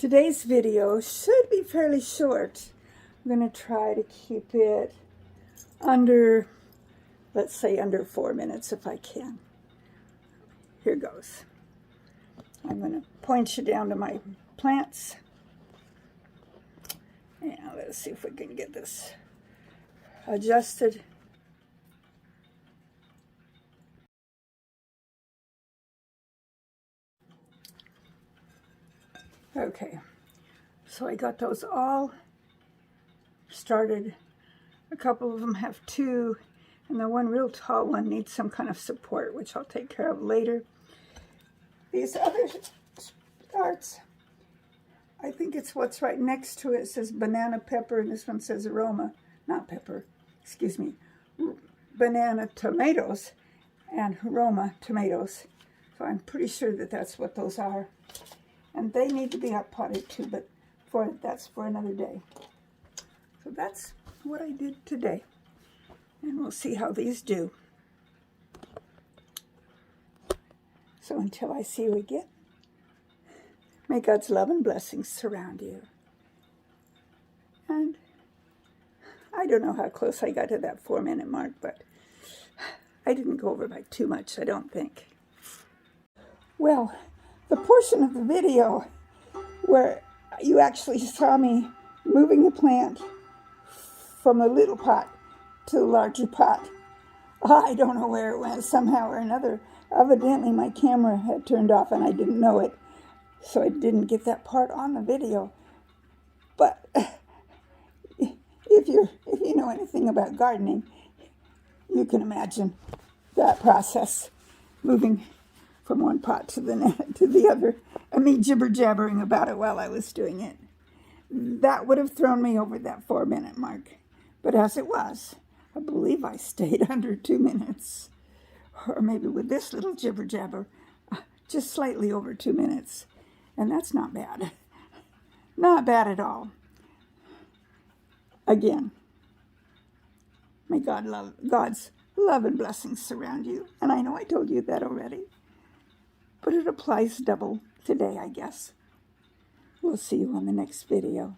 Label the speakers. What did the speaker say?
Speaker 1: Today's video should be fairly short. I'm going to try to keep it under, let's say under 4 minutes if I can. Here goes. I'm going to point you down to my plants. And let's see if we can get this adjusted. Okay, so I got those all started. A couple of them have two, and the one real tall one needs some kind of support, which I'll take care of later. These other starts, I think it's what's right next to it. It says banana pepper, and this one says aroma, not pepper, excuse me, banana tomatoes and aroma tomatoes. So I'm pretty sure that that's what those are. And they need to be up potted too, but that's for another day. So that's what I did today. And we'll see how these do. So until I see you again, may God's love and blessings surround you. And I don't know how close I got to that 4-minute mark, but I didn't go over by too much, I don't think. Well, the portion of the video where you actually saw me moving the plant from a little pot to a larger pot, I don't know where it went, somehow or another. Evidently my camera had turned off and I didn't know it, so I didn't get that part on the video. But if you know anything about gardening, you can imagine that process, moving from one pot to the other, and me jibber-jabbering about it while I was doing it. That would have thrown me over that 4-minute mark. But as it was, I believe I stayed under 2 minutes. Or maybe with this little jibber-jabber, just slightly over 2 minutes. And that's not bad. Not bad at all. Again, may God's love and blessings surround you. And I know I told you that already, but it applies double today, I guess. We'll see you on the next video.